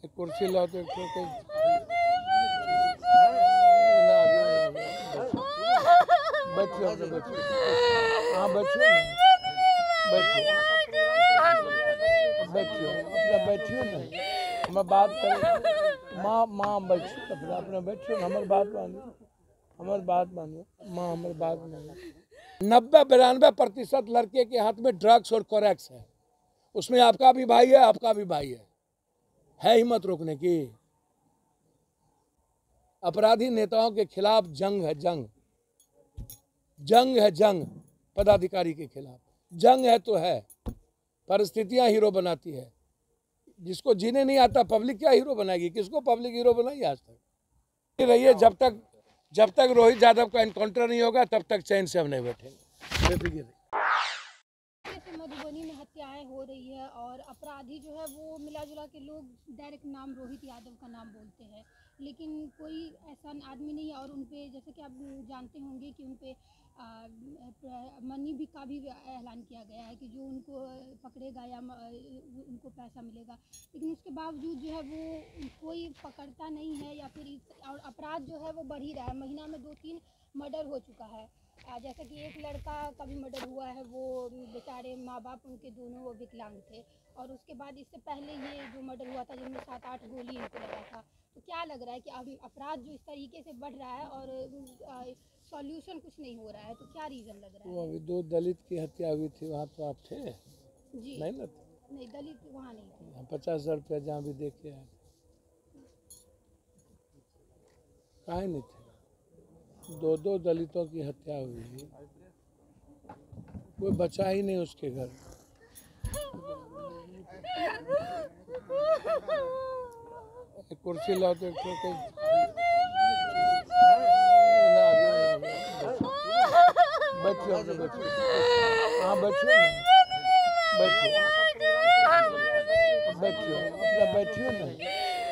कुर्सी लाओ तो बैठिए हाँ बैठिए अपना बैठिए ना हमें बात करें माँ बैठिए अपना अपना बैठिए ना हमारी बात मानिए माँ हमारी बात मानिए 90-92% लड़के के हाथ में ड्रग्स और कोरेक्स है, उसमें आपका भी भाई है, आपका भी भाई है हिम्मत रोकने की। अपराधी नेताओं के खिलाफ जंग है, जंग पदाधिकारी के खिलाफ जंग है तो है। परिस्थितियां हीरो बनाती है, जिसको जीने नहीं आता पब्लिक क्या हीरो बनाएगी, किसको पब्लिक हीरो बनाई आज तक रहिए। जब तक रोहित यादव का एनकाउंटर नहीं होगा तब तक चैन से हम नहीं बैठेंगे। मधुबनी में हत्याएं हो रही है और अपराधी जो है वो मिला जुला के लोग डायरेक्ट नाम रोहित यादव का नाम बोलते हैं, लेकिन कोई ऐसा आदमी नहीं है। और उनपे जैसे कि आप जानते होंगे कि उनपे मनी भी का भी ऐलान किया गया है कि जो उनको पकड़ेगा या उनको पैसा मिलेगा, लेकिन उसके बावजूद जो है वो कोई पकड़ता नहीं है या फिर और अपराध जो है वो बढ़ ही रहा है। महीना में 2-3 मर्डर हो चुका है। जैसे कि एक लड़का का भी मर्डर हुआ है, वो बेचारे माँ बाप उनके दोनों वो विकलांग थे, और उसके बाद इससे पहले ये जो मर्डर हुआ था जिनमें 7-8 गोली इनको लगा था। तो क्या लग रहा है कि अब अपराध जो इस तरीके से बढ़ रहा है और सॉल्यूशन कुछ नहीं हो रहा है, तो क्या रीज़न लग रहा है? वो अभी 2 दलित की हत्या हुई थी, वहाँ तो आप थे? जी नहीं ना, नहीं, दलित वहाँ नहीं थे। 50,000 रुपया जहाँ भी देखे आए, काहे नहीं थे? 2 दलितों की हत्या हुई, कोई बचा ही नहीं उसके घर। कुर्सी लाओ तो बैठिए हाँ बैठिए अपना बैठिए ना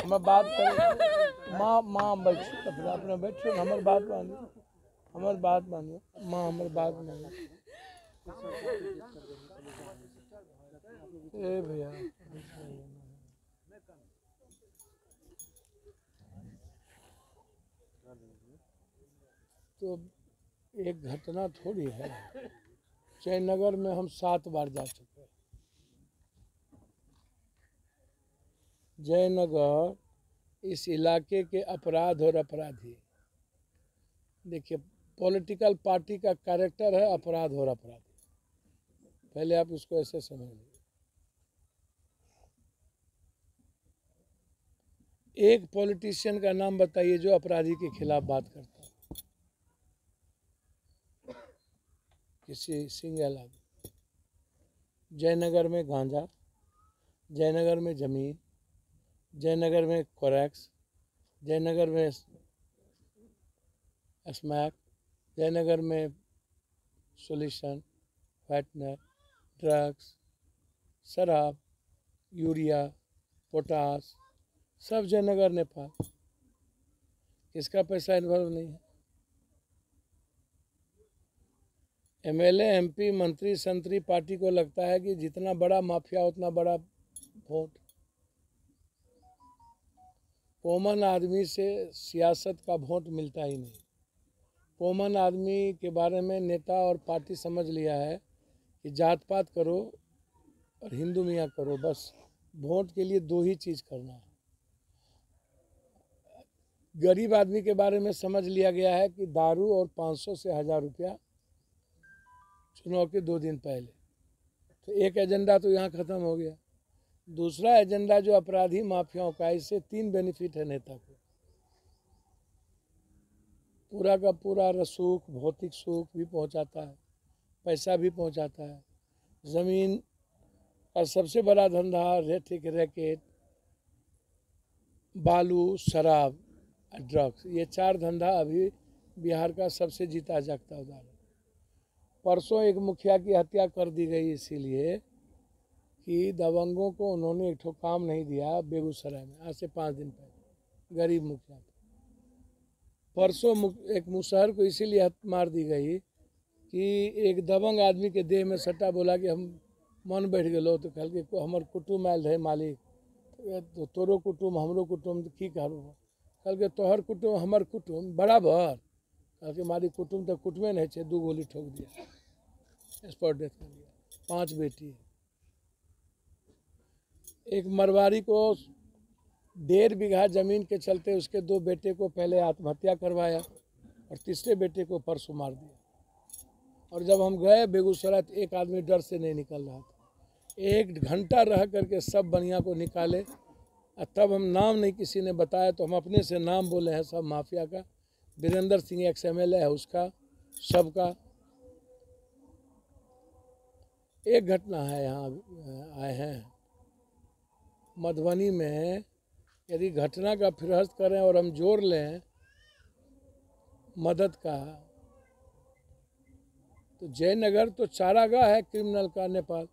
हमें बात करें माँ बैठिए अपना अपना बैठिए ना हमारी बात मानिए माँ हमारी बात मानिए। ए भैया तो एक घटना थोड़ी है, जयनगर में हम 7 बार जा चुके हैं। जयनगर इस इलाके के अपराध और अपराधी, देखिए पॉलिटिकल पार्टी का कैरेक्टर है अपराध और अपराधी, पहले आप इसको ऐसे समझ लीजिए। एक पॉलिटिशियन का नाम बताइए जो अपराधी के खिलाफ बात करता है, किसी सिंगल आदमी। जयनगर में गांजा, जयनगर में जमीन, जयनगर में कोरेक्स, जयनगर में स्मैक, जयनगर में सॉल्यूशन, फाइटनर, ड्रग्स, शराब, यूरिया, पोटास, सब जयनगर नेपाल। किसका पैसा इन्वॉल्व नहीं है? एमएलए, एमपी, मंत्री, संतरी पार्टी को लगता है कि जितना बड़ा माफिया उतना बड़ा वोट। कॉमन आदमी से सियासत का वोट मिलता ही नहीं। कॉमन आदमी के बारे में नेता और पार्टी समझ लिया है कि जात पात करो और हिंदू मियाँ करो, बस वोट के लिए 2 ही चीज़ करना है। गरीब आदमी के बारे में समझ लिया गया है कि दारू और 500 से 1000 रुपया चुनाव के 2 दिन पहले। तो एक एजेंडा तो यहाँ ख़त्म हो गया। दूसरा एजेंडा जो अपराधी माफियाओं का, इससे 3 बेनिफिट है नेता को। पूरा का पूरा रसूख, भौतिक सुख भी पहुँचाता है, पैसा भी पहुँचाता है। ज़मीन का सबसे बड़ा धंधा रैकेट, बालू, शराब, ड्रग्स, ये 4 धंधा अभी बिहार का सबसे जीता जागता उदाहरण। परसों एक मुखिया की हत्या कर दी गई इसीलिए कि दबंगों को उन्होंने एक ठो काम नहीं दिया बेगूसराय में, आज से 5 दिन पहले। गरीब मुखिया था। परसों एक मुसहर को इसीलिए मार दी गई कि एक दबंग आदमी के देह में सट्टा, बोला कि हम मन बैठ गलो, तो कल के हमार कुटुम आयल रहे मालिक, तो तोरो कुटुम हमरो कुटुम की करू कल के तोहर कुटुम हमर कुटुम बराबर कल के मारी कुटुम तो कुटुमे नहीं छे 2 गोली ठोक दिया स्पॉट डेथ कर दिया 5 बेटी एक मरवारी को 1.5 बीघा जमीन के चलते उसके 2 बेटे को पहले आत्महत्या करवाया और तीसरे बेटे को परसों मार दिया और जब हम गए बेगूसराय तो एक आदमी डर से नहीं निकल रहा था 1 घंटा रह करके सब बनिया को निकाले और तब हम नाम नहीं किसी ने बताया तो हम अपने से नाम बोले हैं सब माफिया का वीरेंद्र सिंह एक्स MLA है उसका सबका। एक घटना है यहाँ आए हैं मधुबनी में यदि घटना का फिरहस्त करें और हम जोड़ लें मदद का तो जयनगर तो चारागाह है क्रिमिनल का नेपाल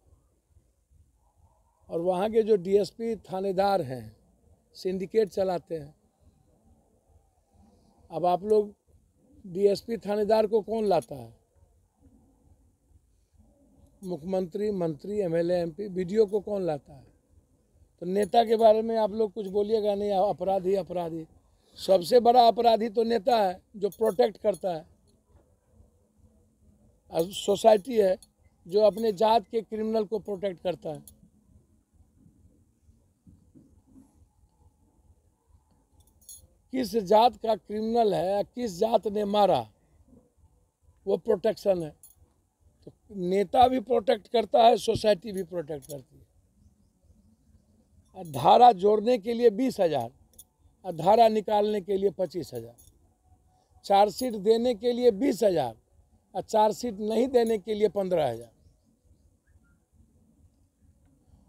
और वहाँ के जो DSP थानेदार हैं सिंडिकेट चलाते हैं। अब आप लोग DSP थानेदार को कौन लाता है? मुख्यमंत्री, मंत्री, MLA, MP, BDO को कौन लाता है? तो नेता के बारे में आप लोग कुछ बोलिएगा नहीं, अपराधी अपराधी। सबसे बड़ा अपराधी तो नेता है जो प्रोटेक्ट करता है और सोसाइटी है जो अपने जात के क्रिमिनल को प्रोटेक्ट करता है। किस जात का क्रिमिनल है, किस जात ने मारा, वो प्रोटेक्शन है। तो नेता भी प्रोटेक्ट करता है, सोसाइटी भी प्रोटेक्ट करती है। धारा जोड़ने के लिए 20,000 और धारा निकालने के लिए 25,000, चार्जशीट देने के लिए 20,000 और चार्जशीट नहीं देने के लिए 15,000।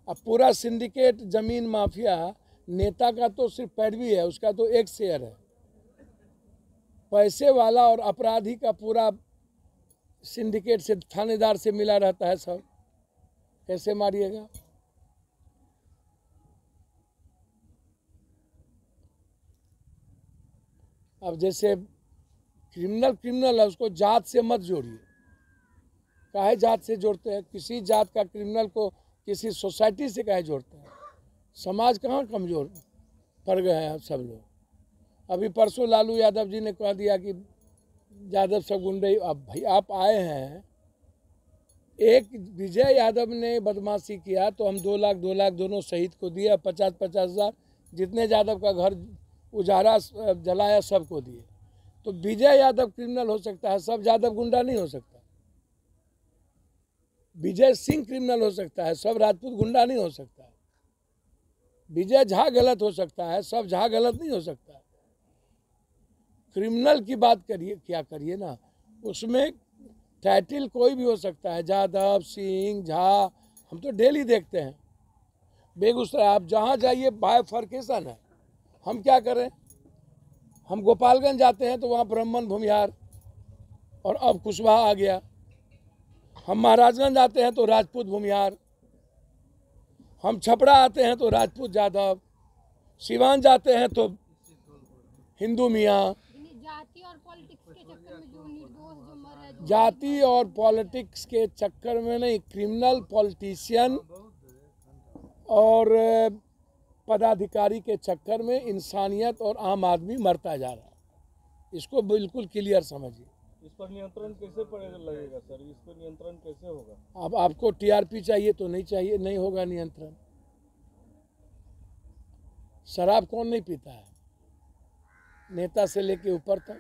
अब पूरा सिंडिकेट जमीन माफिया नेता का तो सिर्फ पैरवी है, उसका तो एक शेयर है। पैसे वाला और अपराधी का पूरा सिंडिकेट से थानेदार से मिला रहता है सब। कैसे मारिएगा? अब जैसे क्रिमिनल है उसको जात से मत जोड़िए। काहे जात से जोड़ते हैं? किसी जात का क्रिमिनल को किसी सोसाइटी से काहे जोड़ते हैं? समाज कहाँ कमजोर पड़ गए हैं सब लोग। अभी परसों लालू यादव जी ने कह दिया कि यादव सब गुंडे। अब भाई आप आए हैं, एक विजय यादव ने बदमाशी किया तो हम 2 लाख दोनों शहीद को दिए, 50-50 हज़ार जितने यादव का घर उजाड़ा जलाया सबको दिए। तो विजय यादव क्रिमिनल हो सकता है, सब यादव गुंडा नहीं हो सकता। विजय सिंह क्रिमिनल हो सकता है, सब राजपूत गुंडा नहीं हो सकता। विजय झा गलत हो सकता है, सब झा गलत नहीं हो सकता। क्रिमिनल की बात करिए, क्या करिए ना, उसमें टाइटल कोई भी हो सकता है, यादव, सिंह, झा। हम तो डेली देखते हैं बेगूसराय, आप जहाँ जाइए बायफर्केशन है। हम क्या करें? हम गोपालगंज जाते हैं तो वहाँ ब्राह्मण भूमिहार और अब कुशवाहा आ गया। हम महाराजगंज आते हैं तो राजपूत भूमिहार। हम छपरा आते हैं तो राजपूत यादव। सिवान जाते हैं तो हिंदू मियाँ। जाति और पॉलिटिक्स के चक्कर में जो निर्दोष जो मर रहे, जाति और पॉलिटिक्स के चक्कर में नहीं, क्रिमिनल पॉलिटिशियन और पदाधिकारी के चक्कर में इंसानियत और आम आदमी मरता जा रहा है। इसको बिल्कुल क्लियर समझिए। इस पर नियंत्रण कैसे पड़ेगा लगेगा सर? इस पर नियंत्रण कैसे होगा? अब आपको TRP चाहिए तो नहीं चाहिए, नहीं होगा नियंत्रण। शराब कौन नहीं पीता है? नेता से लेके ऊपर तक,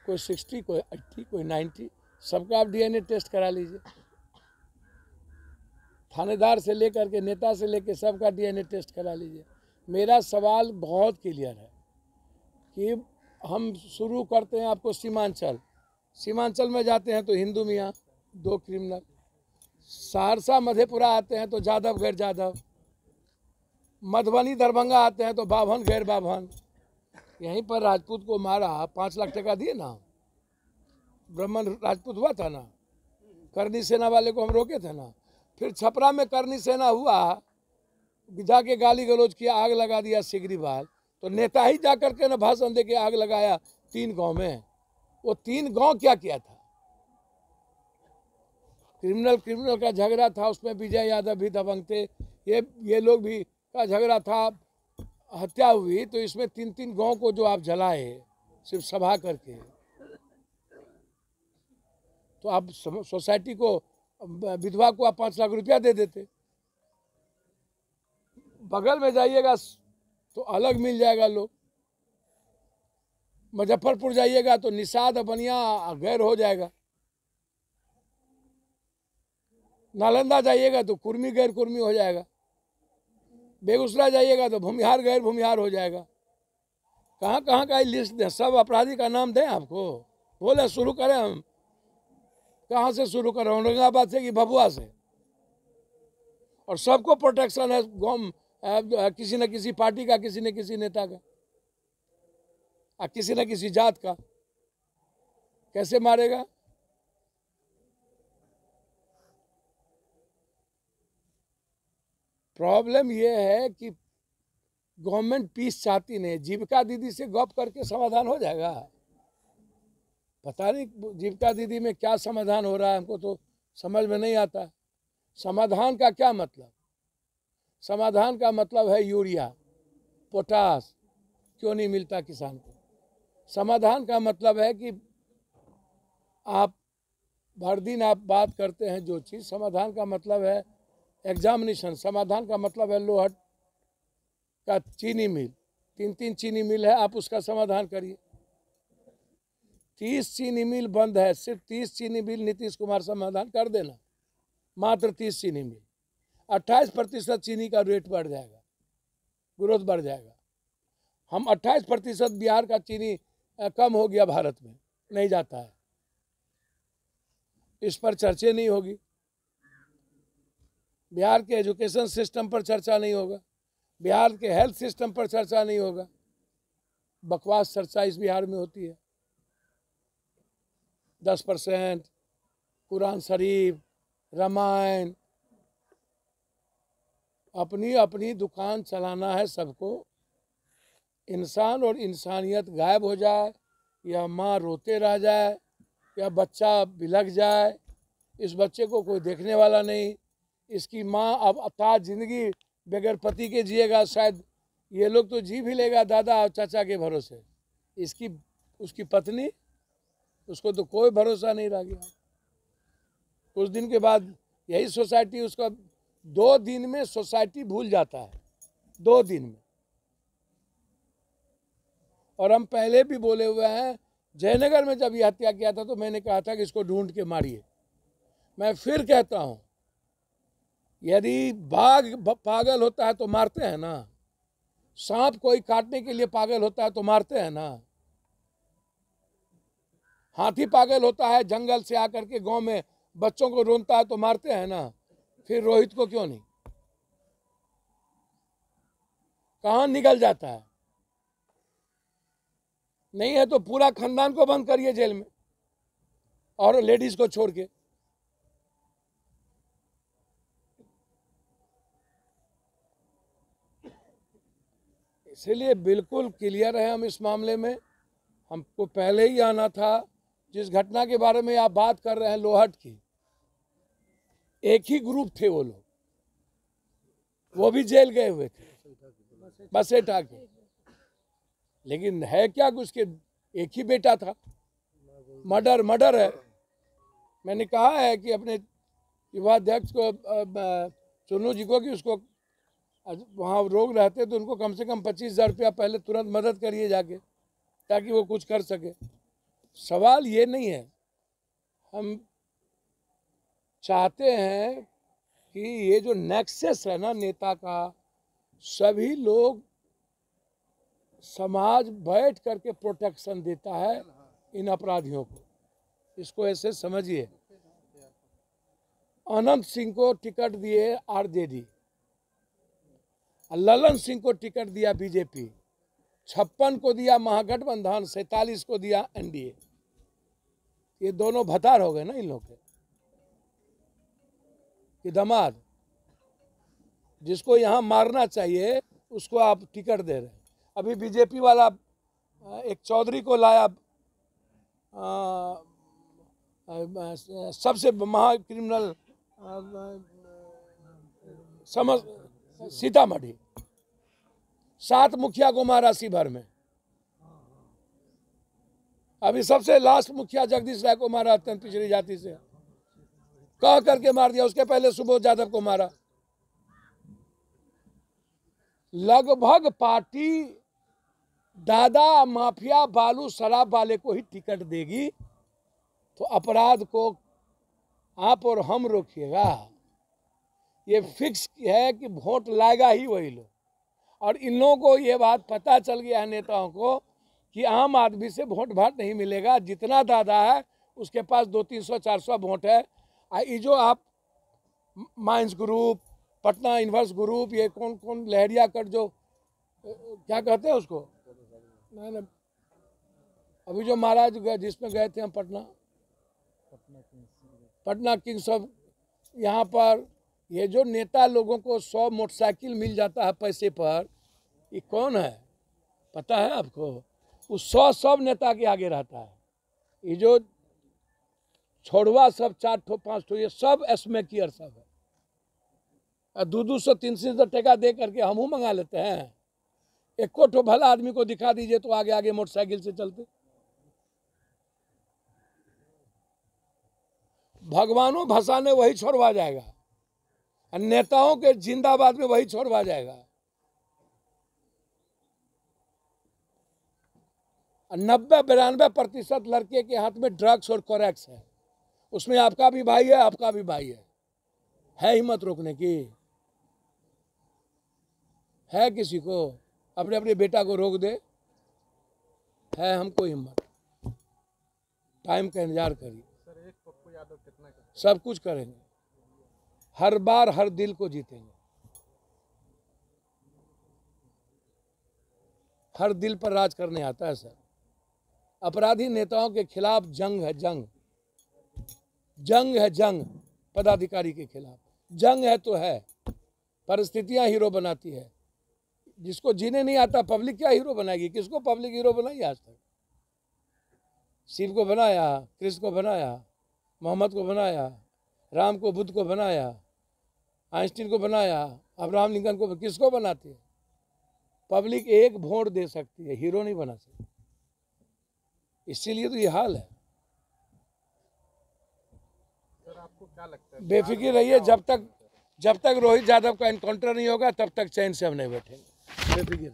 कोई 60, कोई 80, कोई 90, सबका आप DNA टेस्ट करा लीजिए। थानेदार से लेकर के नेता से लेके सबका DNA टेस्ट करा लीजिए। मेरा सवाल बहुत क्लियर है कि हम शुरू करते हैं आपको सीमांचल में जाते हैं तो हिंदू मियाँ 2 क्रिमिनल, सहरसा मधेपुरा आते हैं तो यादव गैर यादव, मधुबनी दरभंगा आते हैं तो बाभन गैर बाभन। यहीं पर राजपूत को मारा, 5 लाख टका दिए ना, ब्राह्मण राजपूत हुआ था ना, करनी सेना वाले को हम रोके थे ना। फिर छपरा में करनी सेना हुआ, जाके गाली गलौज किया, आग लगा दिया सिगरीवाल। तो नेता ही जा करके ना भाषण दे के आग लगाया 3 गांव में। वो 3 गांव क्या किया था? क्रिमिनल का झगड़ा था, उसमें विजय यादव भी दबंग थे। ये लोग भी का झगड़ा था, हत्या हुई, तो इसमें 3-3 गांव को जो आप जलाए सिर्फ सभा करके, तो आप सोसाइटी को, विधवा को आप 5 लाख रुपया दे देते। बगल में जाइएगा तो अलग मिल जाएगा लोग, मुजफ्फरपुर जाइएगा तो निषाद बनिया गैर हो जाएगा, नालंदा जाइएगा तो कुर्मी गैर कुर्मी हो जाएगा, बेगूसराय जाइएगा तो भूमिहार गैर भूमिहार हो जाएगा। कहाँ कहाँ का लिस्ट दे, सब अपराधी का नाम दें आपको, बोले शुरू करें हम, कहाँ से शुरू करें, औरंगाबाद से कि भभुआ से? और सबको प्रोटेक्शन है किसी न किसी पार्टी का, किसी न किसी नेता का, और किसी न किसी जात का। कैसे मारेगा? प्रॉब्लम ये है कि गवर्नमेंट पीस चाहती नहीं। जीविका दीदी से गप करके समाधान हो जाएगा? पता नहीं जीविका दीदी में क्या समाधान हो रहा है, हमको तो समझ में नहीं आता। समाधान का क्या मतलब? समाधान का मतलब है यूरिया, पोटास क्यों नहीं मिलता किसान को। समाधान का मतलब है कि आप भर दिन आप बात करते हैं जो चीज़, समाधान का मतलब है एग्जामिनेशन, समाधान का मतलब है लोहट का चीनी मिल, 3-3 चीनी मिल है, आप उसका समाधान करिए। 30 चीनी मिल बंद है, सिर्फ 30 चीनी मिल नीतीश कुमार समाधान कर देना, मात्र 30 चीनी मिल, 28% चीनी का रेट बढ़ जाएगा, ग्रोथ बढ़ जाएगा। हम 28% बिहार का चीनी कम हो गया भारत में, नहीं जाता है, इस पर चर्चा नहीं होगी। बिहार के एजुकेशन सिस्टम पर चर्चा नहीं होगा, बिहार के हेल्थ सिस्टम पर चर्चा नहीं होगा। बकवास चर्चा इस बिहार में होती है। 10% कुरान शरीफ, रामायण, अपनी अपनी दुकान चलाना है सबको। इंसान और इंसानियत गायब हो जाए, या माँ रोते रह जाए, या बच्चा बिलख जाए, इस बच्चे को कोई देखने वाला नहीं, इसकी माँ अब अता जिंदगी बगैर पति के जिएगा, शायद ये लोग तो जी भी लेगा दादा और चाचा के भरोसे, इसकी उसकी पत्नी, उसको तो कोई भरोसा नहीं रह गया। कुछ दिन के बाद यही सोसाइटी उसका 2 दिन में सोसाइटी भूल जाता है, 2 दिन में। और हम पहले भी बोले हुए हैं, जयनगर में जब ये हत्या किया था तो मैंने कहा था कि इसको ढूंढ के मारिए। मैं फिर कहता हूं, यदि बाघ पागल होता है तो मारते हैं ना, सांप कोई काटने के लिए पागल होता है तो मारते हैं ना, हाथी पागल होता है जंगल से आकर के गांव में बच्चों को रोनता है तो मारते हैं ना, फिर रोहित को क्यों नहीं? कहां निकल जाता है? नहीं है तो पूरा खानदान को बंद करिए जेल में, और लेडीज को छोड़ के। इसीलिए बिल्कुल क्लियर है हम इस मामले में। हमको पहले ही आना था। जिस घटना के बारे में आप बात कर रहे हैं लोहट की, एक ही ग्रुप थे वो लोग, वो भी जेल गए हुए थे, बसेठा के। लेकिन है क्या कि उसके एक ही बेटा था। मर्डर है। मैंने कहा है कि अपने युवा अध्यक्ष को, चुन्नू जी को, कि उसको वहाँ रोग रहते तो उनको कम से कम 25,000 रुपया पहले तुरंत मदद करिए जाके, ताकि वो कुछ कर सके। सवाल ये नहीं है, हम चाहते हैं कि ये जो नेक्सस है ना नेता का, सभी लोग समाज बैठ करके प्रोटेक्शन देता है इन अपराधियों को। इसको ऐसे समझिए। अनंत सिंह को टिकट दिए आरजेडी, ललन सिंह को टिकट दिया बीजेपी, 56 को दिया महागठबंधन, 47 को दिया एनडीए। ये दोनों भतार हो गए ना इन लोग के, कि दामाद जिसको यहाँ मारना चाहिए उसको आप टिकट दे रहे हैं। अभी बीजेपी वाला एक चौधरी को लाया, सबसे महा क्रिमिनल समझ, सीतामढ़ी, 7 मुखिया को मारा शिवहर में। अभी सबसे लास्ट मुखिया जगदीश राय को मारा अत्यंत पिछड़ी जाति से, कह करके मार दिया। उसके पहले सुबोध यादव को मारा। लगभग पार्टी दादा माफिया बालू शराब वाले को ही टिकट देगी, तो अपराध को आप और हम रोकिएगा। ये फिक्स है कि वोट लाएगा ही वही लोग। और इन लोगों को ये बात पता चल गया है नेताओं को कि आम आदमी से वोट भाट नहीं मिलेगा। जितना दादा है उसके पास 200-300-400 वोट है। ये जो आप mines group, Patna inverse group, ये कौन कौन लहरिया कट जो क्या कहते हैं उसको, नहीं, अभी जो महाराज जिसमें गए थे हम पटना किंग्स सब, यहाँ पर ये जो नेता लोगों को 100 मोटरसाइकिल मिल जाता है पैसे पर, ये कौन है पता है आपको? उस 100 सब नेता के आगे रहता है। ये जो छोड़वा सब 4 ठो 5 ठो ये सब एसमेकियर सब है। 200-300 टका दे करके हमू मंगा लेते हैं। एको ठो भला आदमी को दिखा दीजिए तो आगे आगे मोटरसाइकिल से चलते। भगवानों भसाने वही छोड़वा जाएगा, नेताओं के जिंदाबाद में वही छोड़वा जाएगा। 90-92% लड़के के हाथ में ड्रग्स और कोरेक्स है। उसमें आपका भी भाई है, आपका भी भाई है हिम्मत रोकने की? है किसी को? अपने अपने बेटा को रोक दे? है हमको हिम्मत? टाइम का इंतजार करिए। सर, एक पप्पू यादव कितना सब कुछ करेंगे, हर बार हर दिल को जीतेंगे। हर दिल पर राज करने आता है सर। अपराधी नेताओं के खिलाफ जंग है, जंग है, जंग पदाधिकारी के खिलाफ जंग है तो है। परिस्थितियां हीरो बनाती है। जिसको जीने नहीं आता पब्लिक क्या हीरो बनाएगी? किसको पब्लिक हीरो बनाई आज तक? शिव को बनाया, कृष्ण को बनाया, मोहम्मद को बनाया, राम को, बुद्ध को बनाया, आइंस्टीन को बनाया, अब्राहम लिंकन को। किसको बनाती है? पब्लिक एक वोट दे सकती है, हीरो नहीं बना सकती। इसीलिए तो ये हाल है। सर, आपको क्या लगता है? बेफिक्र रहिए, जब तक रोहित यादव का एनकाउंटर नहीं होगा तब तक चैन से हम नहीं बैठेंगे। बेफिक्र रहिए।